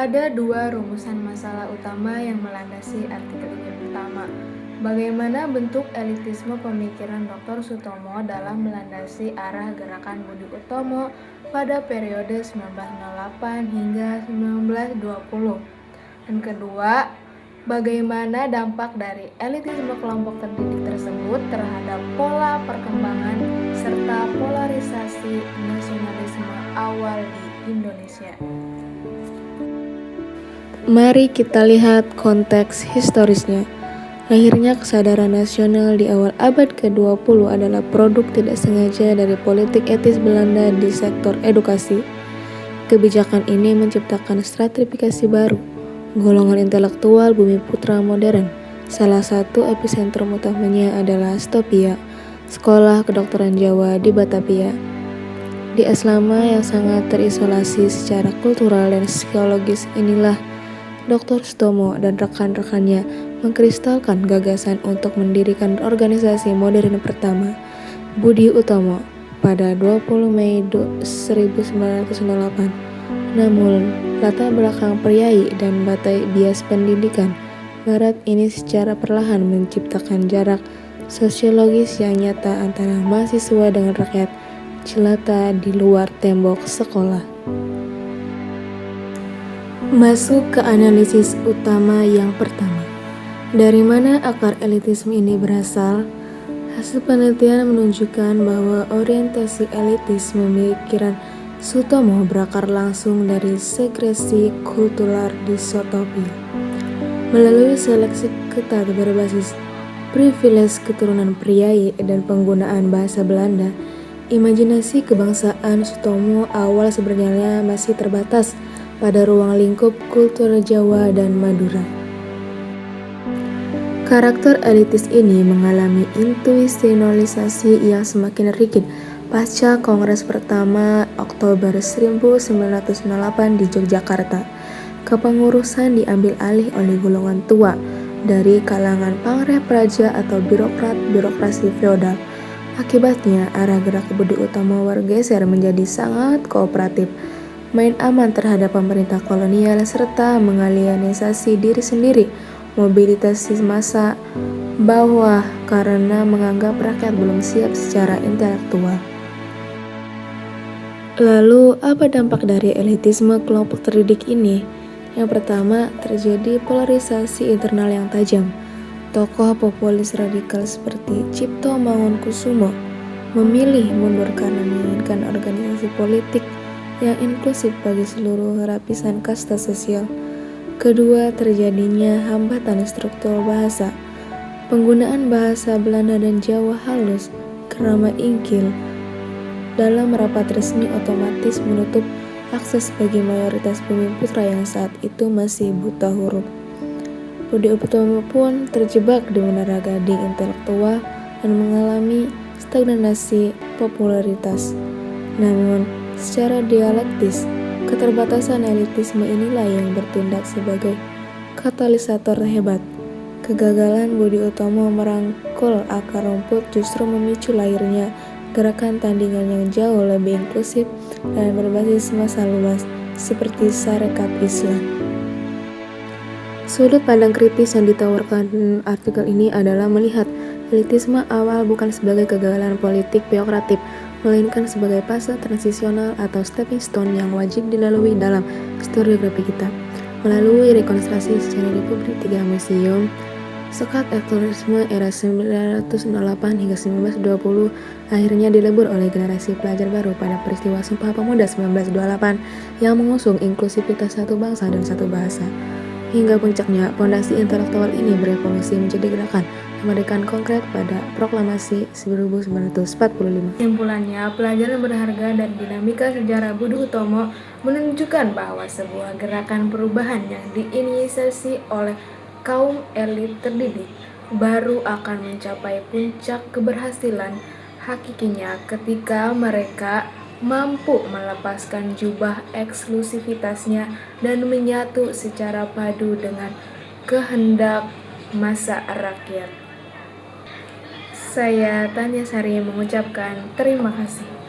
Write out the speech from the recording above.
Ada dua rumusan masalah utama yang melandasi artikel ini. Pertama, bagaimana bentuk elitisme pemikiran Dr. Sutomo dalam melandasi arah gerakan Budi Utomo pada periode 1908 hingga 1920. Dan kedua, bagaimana dampak dari elitisme kelompok terdidik tersebut terhadap pola perkembangan serta polarisasi nasionalisme awal di Indonesia. Mari kita lihat konteks historisnya. Lahirnya kesadaran nasional di awal abad ke-20 adalah produk tidak sengaja dari politik etis Belanda di sektor edukasi. Kebijakan ini menciptakan stratifikasi baru, golongan intelektual bumi putra modern. Salah satu epicentrum utamanya adalah Stopia, Sekolah Kedokteran Jawa di Batavia. Di asrama yang sangat terisolasi secara kultural dan psikologis inilah Dr. Sutomo dan rekan-rekannya mengkristalkan gagasan untuk mendirikan organisasi modern pertama, Budi Utomo, pada 20 Mei 1908. Namun, latar belakang priai dan batai bias pendidikan Barat ini secara perlahan menciptakan jarak sosiologis yang nyata antara mahasiswa dengan rakyat jelata di luar tembok sekolah. Masuk ke analisis utama yang pertama. Dari mana akar elitisme ini berasal? Hasil penelitian menunjukkan bahwa orientasi elitis pemikiran Sutomo berakar langsung dari segresi kultural distopi. Melalui seleksi ketat berbasis privilege keturunan priai dan penggunaan bahasa Belanda, imajinasi kebangsaan Sutomo awal sebenarnya masih terbatas pada ruang lingkup kultur Jawa dan Madura. Karakter elitis ini mengalami institusionalisasi yang semakin rigid pasca Kongres pertama Oktober 1908 di Yogyakarta. Kepengurusan diambil alih oleh golongan tua dari kalangan pangreh praja atau birokrasi feodal. Akibatnya, arah gerak Budi Utomo bergeser menjadi sangat kooperatif, main aman terhadap pemerintah kolonial, serta mengalianisasi diri sendiri, mobilitas massa bawah karena menganggap rakyat belum siap secara intelektual. Lalu, apa dampak dari elitisme kelompok terdidik ini? Yang pertama, terjadi polarisasi internal yang tajam. Tokoh populis radikal seperti Cipto Mangunkusumo memilih mundur karena menginginkan organisasi politik yang inklusif bagi seluruh lapisan kasta sosial. Kedua, terjadinya hambatan struktur bahasa. Penggunaan bahasa Belanda dan Jawa halus, kerama inggil dalam rapat resmi otomatis menutup akses bagi mayoritas bumi putra yang saat itu masih buta huruf. Budi Utomo pun terjebak di menara gading intelektual dan mengalami stagnasi popularitas. Namun, secara dialektis, keterbatasan elitisme inilah yang bertindak sebagai katalisator hebat. Kegagalan Budi Utomo merangkul akar rumput justru memicu lahirnya gerakan tandingan yang jauh lebih inklusif dan berbasis massa luas seperti Sarekat Islam. Sudut pandang kritis yang ditawarkan artikel ini adalah melihat elitisme awal bukan sebagai kegagalan politik teokratif, melainkan sebagai fase transisional atau stepping stone yang wajib dilalui dalam historiografi kita. Melalui rekonstruksi sejarah Republik Tiga Museum, sekat ekstremisme era 1908 hingga 1920 akhirnya dilebur oleh generasi pelajar baru pada peristiwa Sumpah Pemuda 1928 yang mengusung inklusivitas satu bangsa dan satu bahasa. Hingga puncaknya, fondasi intelektual ini berevolusi menjadi gerakan kemerdekaan konkret pada Proklamasi 1945. Kesimpulannya, pelajaran berharga dan dinamika sejarah Budi Utomo menunjukkan bahwa sebuah gerakan perubahan yang diinisiasi oleh kaum elit terdidik baru akan mencapai puncak keberhasilan hakikinya ketika mereka mampu melepaskan jubah eksklusivitasnya dan menyatu secara padu dengan kehendak massa rakyat. Saya Tanya Sari mengucapkan terima kasih.